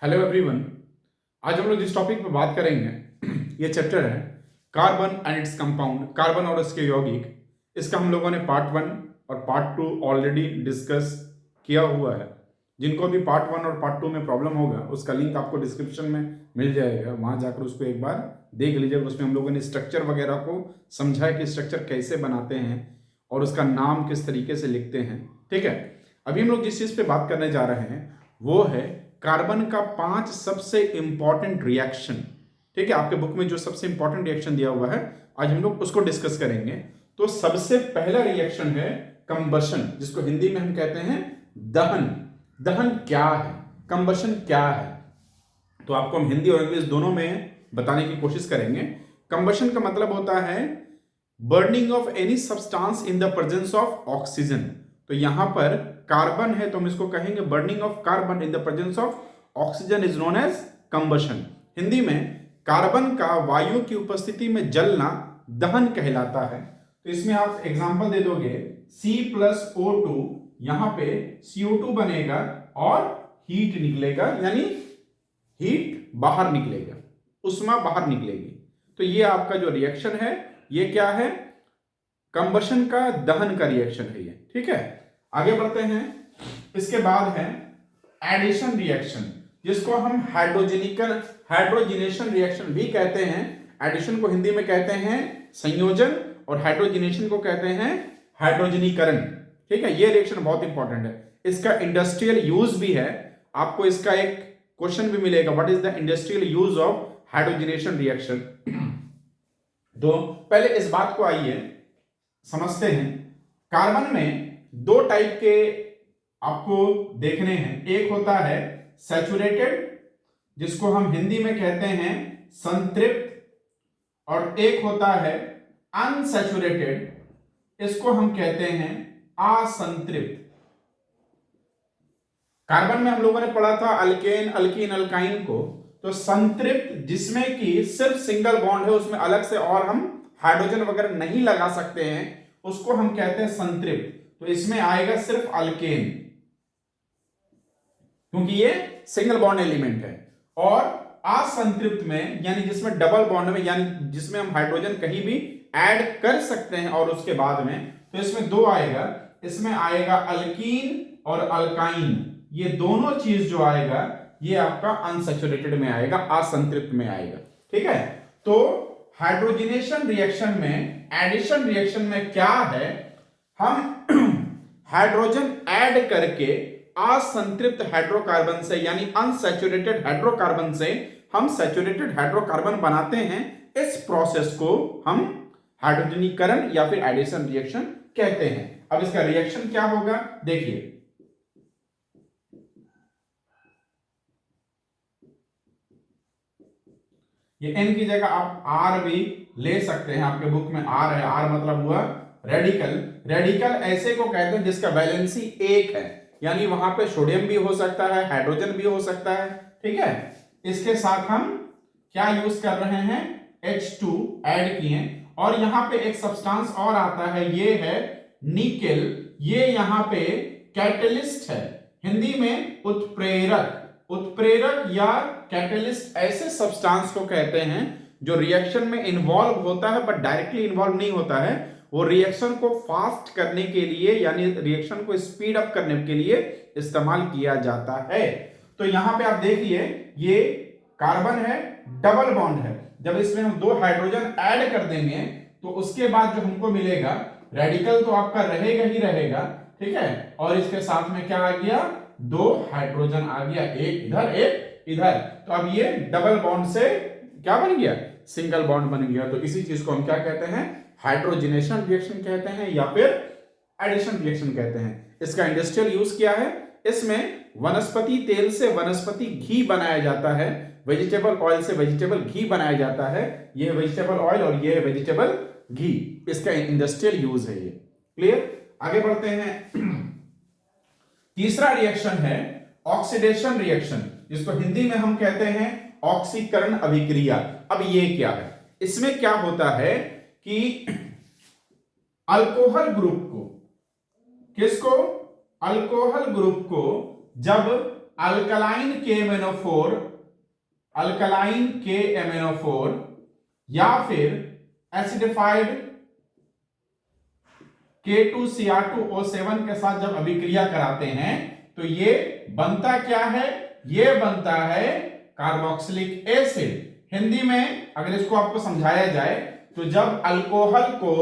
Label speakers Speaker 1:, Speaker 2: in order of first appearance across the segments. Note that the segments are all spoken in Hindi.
Speaker 1: Hello everyone. आज हम लोग जिस टॉपिक पर बात करेंगे ये चैप्टर है carbon and its compound, carbon और इसके यौगिक। इसका हम लोगों ने पार्ट 1 और पार्ट 2 ऑलरेडी डिस्कस किया हुआ है। जिनको भी पार्ट 1 और पार्ट 2 में प्रॉब्लम होगा उसका लिंक आपको डिस्क्रिप्शन में मिल जाएगा, वहां जाकर उसको एक बार देख लीजिएगा। उसमें हम लोगों ने स्ट्रक्चर वगैरह को समझा है कि स्ट्रक्चर कैसे बनाते हैं और उसका नाम किस तरीके से लिखते हैं। ठीक है, अभी हम लोग जिस चीज़ पे बात करने जा रहे हैं वो है कार्बन का 5 सबसे इंपॉर्टेंट रिएक्शन। ठीक है, आपके बुक में जो सबसे इंपॉर्टेंट रिएक्शन दिया हुआ है आज हम लोग उसको डिस्कस करेंगे। तो सबसे पहला रिएक्शन है कंबशन, जिसको हिंदी में हम कहते हैं दहन। दहन क्या है, कंबशन क्या है, तो आपको हम हिंदी और इंग्लिश दोनों में बताने की कोशिश करेंगे। कंबशन का मतलब होता है burning of any substance in the presence of oxygen. तो यहां पर कार्बन है तो हम इसको कहेंगे burning of carbon in the presence of oxygen is known as combustion. Hindi में कार्बन का वायु की उपस्थिति में जलना दहन कहलाता है। तो इसमें आप एग्जांपल दे दोगे C+O2, यहां पे CO2 बनेगा और हीट निकलेगा, यानी हीट बाहर निकलेगा, उष्मा बाहर निकलेगी। तो ये आपका जो रिएक्शन है ये क्या है, कंबशन का, दहन का रिएक्शन है ये। ठीक है, आगे बढ़ते हैं। इसके बाद है एडिशन रिएक्शन, जिसको हम हाइड्रोजनेशन रिएक्शन भी कहते हैं। एडिशन को हिंदी में कहते हैं संयोजन और हाइड्रोजनेशन को कहते हैं हाइड्रोजनीकरण। ठीक है, ये रिएक्शन बहुत इंपॉर्टेंट है। इसका इंडस्ट्रियल यूज भी है, आपको इसका एक क्वेश्चन भी मिलेगा, what is the industrial use of hydrogenation reaction. तो पहले इस बात को आइए समझते हैं। कार्बन में दो टाइप के आपको देखने हैं। एक होता है सैचुरेटेड, जिसको हम हिंदी में कहते हैं संतृप्त, और एक होता है अनसैचुरेटेड, इसको हम कहते हैं असंतृप्त। कार्बन में हम लोगों ने पढ़ा था अल्केन, अल्कीन, अल्काइन को। तो संतृप्त जिसमें कि सिर्फ सिंगल बॉन्ड है, उसमें अलग से और हम हाइड्रोजन वगैरह नहीं लगा सकते हैं, उसको हम कहते हैं संतृप्त। तो इसमें आएगा सिर्फ अल्केन, क्योंकि ये सिंगल बॉन्ड एलिमेंट है। और असंतृप्त में यानी जिसमें डबल बॉन्ड में, यानी जिसमें हम हाइड्रोजन कहीं भी ऐड कर सकते हैं और उसके बाद में, तो इसमें दो आएगा। इसमें आएगा अल्कीन और अल्काइन, ये दोनों चीज जो आएगा ये आपका अनसैचुरेटेड में आएगा, असंतृप्त में आएगा। ठीक है, तो हाइड्रोजनेशन रिएक्शन में, एडिशन रिएक्शन में क्या है, हम हाइड्रोजन ऐड करके असंतृप्त हाइड्रोकार्बन से, यानी अनसैचुरेटेड हाइड्रोकार्बन से हम सैचुरेटेड हाइड्रोकार्बन बनाते हैं। इस प्रोसेस को हम हाइड्रोजनीकरण या फिर एडिशन रिएक्शन कहते हैं। अब इसका रिएक्शन क्या होगा देखिए। ये N की जगह आप R भी ले सकते हैं, आपके बुक में R है। R मतलब हुआ रेडिकल। रेडिकल ऐसे को कहते हैं जिसका वैलेंसी 1 है, यानी वहां पे सोडियम भी हो सकता है, हाइड्रोजन भी हो सकता है। ठीक है, इसके साथ हम क्या यूज कर रहे हैं, H2 ऐड किए। और यहां पे एक सब्सटेंस और आता है, ये है निकेल। ये यहां पे कैटलिस्ट है, हिंदी में उत्प्रेरक। उत्प्रेरक या कैटलिस्ट ऐसे सब्सटेंस को कहते हैं जो रिएक्शन में इन्वॉल्व होता है बट डायरेक्टली इन्वॉल्व नहीं होता है। वो रिएक्शन को फास्ट करने के लिए, यानी रिएक्शन को स्पीड अप करने के लिए इस्तेमाल किया जाता है। तो यहां पे आप देखिए, ये कार्बन है, डबल बॉन्ड है। जब इसमें हम दो हाइड्रोजन ऐड कर देंगे तो उसके बाद जो हमको मिलेगा, रेडिकल तो आपका रहेगा ही रहेगा। ठीक है, और इसके साथ में क्या आ गया, दो हाइड्रोजन आ गया, एक इधर एक इधर। तो अब ये डबल बॉन्ड से क्या बन गया, सिंगल बॉन्ड बन गया। तो इसी चीज को हम क्या कहते हैं, हाइड्रोजनेशन रिएक्शन कहते हैं या फिर एडिशन रिएक्शन कहते हैं। इसका इंडस्ट्रियल यूज क्या है, इसमें वनस्पति तेल से वनस्पति घी बनाया जाता है, वेजिटेबल ऑयल से वेजिटेबल घी बनाया जाता है। ये है वेजिटेबल ऑयल और ये है वेजिटेबल घी, इसका इंडस्ट्रियल यूज है ये। क्लियर, आगे बढ़ते हैं। तीसरा रिएक्शन है ऑक्सीडेशन रिएक्शन, जिसको हिंदी में हम कहते हैं ऑक्सीकरण अभिक्रिया। अब ये क्या है, इसमें क्या होता है कि अल्कोहल ग्रुप को, किसको, अल्कोहल ग्रुप को जब अल्कलाइन KMnO4 या फिर एसिडिफाइड K2Cr2O7 के साथ जब अभिक्रिया कराते हैं तो ये बनता क्या है? ये बनता है कार्बोक्सिलिक एसिड। हिंदी में अगर इसको आपको समझाया जाए तो जब अल्कोहल को,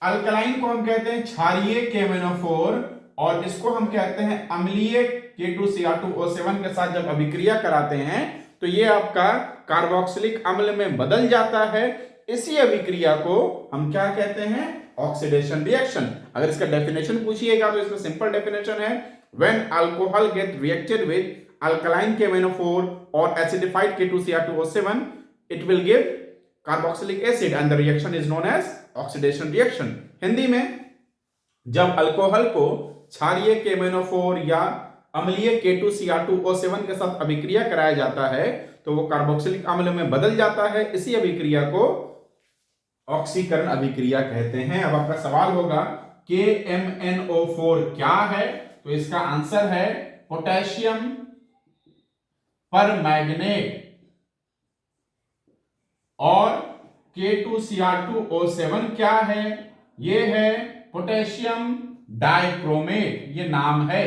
Speaker 1: अल्कलाइन को हम कहते हैं क्षारीय KMnO4 और इसको हम कहते हैं अम्लीय K2Cr2O7 के साथ जब अभिक्रिया कराते हैं तो ये आपका कार्बोक्सिलिक अम्ल में बदल जाता है। इसी अभिक्रिया को हम क्या कहते हैं? Oxidation reaction. अगर इसका डेफिनेशन पूछिएगा तो इसका सिंपल डेफिनेशन है when alcohol get reacted with alkaline KMnO4 or acidified K2Cr2O7 it will give carboxylic acid and the reaction is known as oxidation reaction। Hindi में जब अल्कोहल को क्षारीय KMnO4 या अम्लीय K2Cr2O7 के साथ अभिक्रिया कराया जाता है तो वो कार्बोक्सिलिक अम्ल में बदल जाता है। इसी अभिक्रिया को ऑक्सीकरण अभिक्रिया कहते हैं। अब आपका सवाल होगा KMnO4 क्या है? तो इसका आंसर है पोटेशियम परमैंगनेट और K2Cr2O7 क्या है? ये है पोटेशियम डाइक्रोमेट, ये नाम है।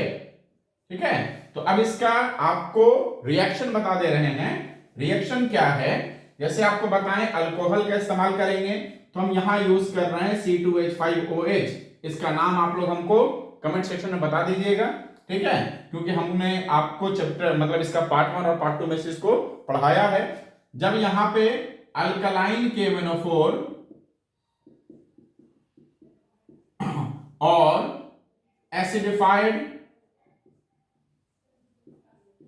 Speaker 1: ठीक है, तो अब इसका आपको रिएक्शन बता दे रहे हैं। रिएक्शन क्या है? जैसे आपको बताएं अल्कोहल का इस्तेमाल करेंगे तो हम यहां यूज कर रहे हैं C2H5OH। इसका नाम आप लोग हमको कमेंट सेक्शन में बता दीजिएगा, ठीक है, क्योंकि हमने आपको चैप्टर मतलब इसका पार्ट 1 और पार्ट 2 में से इसको पढ़ाया है। जब यहां पे अल्कलाइन KMnO4 और एसिडिफाइड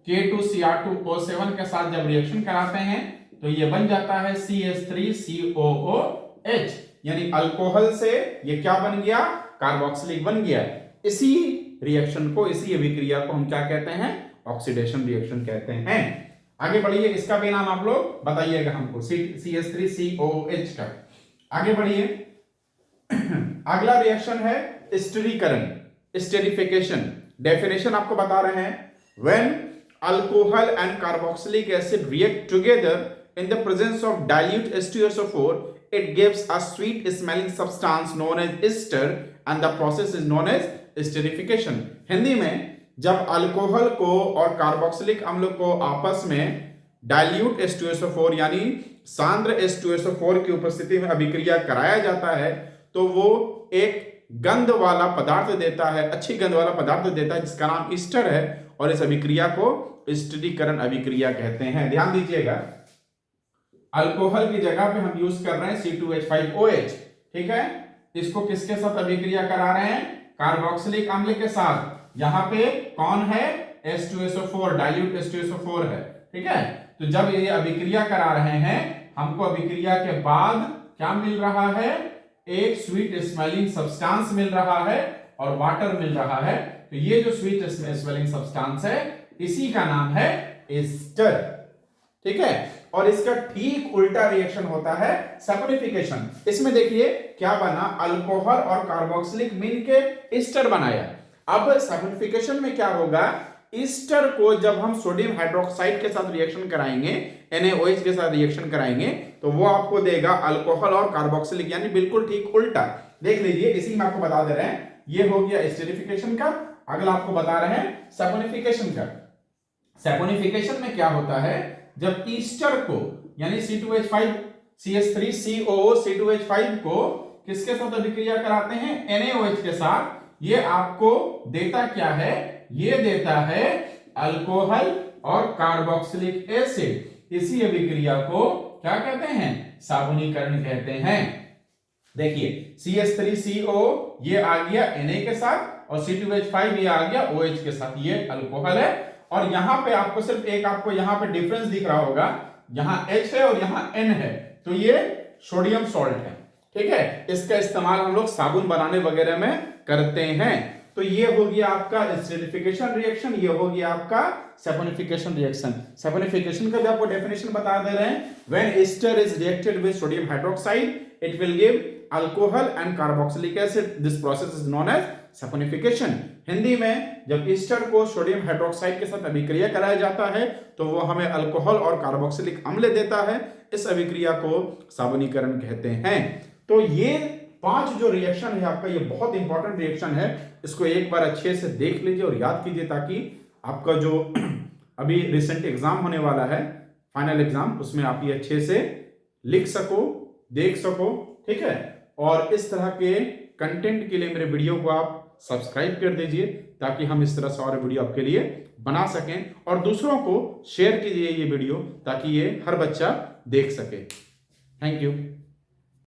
Speaker 1: K2Cr2O7 के साथ जब रिएक्शन कराते हैं तो ये बन जाता है CH3COOH, यानी अल्कोहल से ये क्या बन गया? कार्बोक्सिलिक बन गया। इसी रिएक्शन को, इसी अभिक्रिया को हम क्या कहते हैं? ऑक्सीडेशन रिएक्शन कहते हैं। आगे बढ़िए, इसका भी नाम आप लोग बताइएगा हमको, CH3COOH का। आगे बढ़िए, अगला रिएक्शन है स्टिरीकरण, स्टेरिफिकेशन। डेफिनेशन आपको बता रहे हैं when alcohol and carboxylic acid react together in the presence of dilute H2SO4 it gives a sweet smelling substance known as ester and the process is known as esterification। Hindi में जब अल्कोहल को और कार्बोक्सिलिक अम्ल को आपस में डाइल्यूट H2SO4 यानी सांद्र H2SO4 की उपस्थिति में अभिक्रिया कराया जाता है तो वो एक गंध वाला पदार्थ देता है, अच्छी गंध वाला पदार्थ देता है जिसका नाम ईस्टर है और इस अभिक्रिया को स्टिरीकरण अभिक्रिया कहते हैं। ध्यान दीजिएगा, अल्कोहल की जगह पे हम यूज कर रहे हैं C2H5OH, ठीक है। इसको किसके साथ अभिक्रिया करा रहे हैं? कार्बोक्सिलिक अम्ल के साथ। यहां पे कौन है? H2SO4, डाइल्यूट H2SO4 है, ठीक है। तो जब ये अभिक्रिया करा रहे हैं, हमको अभिक्रिया के बाद क्या मिल रहा है? एक स्वीट स्मेलिंग सब्सटेंस मिल रहा है और वाटर मिल रहा है। तो ये जो स्वीट स्मेलिंग सब्सटेंस है इसी का नाम है एस्टर, ठीक है। और इसका ठीक उल्टा रिएक्शन होता है सैपोनिफिकेशन। इसमें देखिए क्या बना, अल्कोहल और कार्बोक्सिलिक मिल के ईस्टर बनाया। अब सैपोनिफिकेशन में क्या होगा, ईस्टर को जब हम सोडियम हाइड्रोक्साइड के साथ रिएक्शन कराएंगे, NaOH के साथ रिएक्शन कराएंगे, तो वो आपको देगा अल्कोहल और कार्बोक्सिलिक, यानी बिल्कुल ठीक उल्टा। देख लीजिए, इसी में आपको बता दे रहे हैं, ये हो गया एस्टेरिफिकेशन का। अगला आपको बता रहे हैं सैपोनिफिकेशन का। सैपोनिफिकेशन में क्या होता है, जब ईस्टर को यानी C2H5 CH3COO C2H5 को किसके साथ अभिक्रिया कराते हैं? NaOH के साथ। ये आपको देता क्या है? ये देता है अल्कोहल और कार्बोक्सिलिक एसिड। इसी अभिक्रिया को क्या कहते हैं? साबुनीकरण कहते हैं। देखिए CH3CO ये आ गया Na के साथ और C2H5 ये आ गया OH के साथ, ये अल्कोहल है। और यहां पे आपको सिर्फ एक आपको यहां पे डिफरेंस दिख रहा होगा, यहां H है और यहां N है, तो ये सोडियम सॉल्ट है, ठीक है। इसका इस्तेमाल हम लोग साबुन बनाने वगैरह में करते हैं। तो ये हो गया आपका एसिडिफिकेशन रिएक्शन, ये हो गया आपका सैपोनिफिकेशन रिएक्शन। सैपोनिफिकेशन का भी आपको डेफिनेशन बता दे रहे हैं, when ester is reacted with sodium hydroxide it will give alcohol and carboxylic acid, this process is known as saponification. Hindi में जब ईस्टर को सोडियम हाइड्रोक्साइड के साथ अभिक्रिया कराया जाता है तो वो हमें अल्कोहल और कार्बोक्सिलिक अम्ल देता है। इस अभिक्रिया को साबुनीकरण कहते हैं। तो ये 5 जो रिएक्शन है आपका, ये बहुत इंपॉर्टेंट रिएक्शन है। इसको एक बार अच्छे से देख लीजिए और याद कीजिए ताकि आपका जो अभी रिसेंट एग्जाम होने वाला है, फाइनल एग्जाम, उसमें आप ये अच्छे से लिख सको, देख सको, ठीक है। और इस तरह के कंटेंट के लिए मेरे वीडियो को आप सब्सक्राइब कर दीजिए ताकि हम इस तरह से और वीडियो आपके लिए बना सकें, और दूसरों को शेयर कीजिए ये वीडियो ताकि ये हर बच्चा देख सके। Thank you.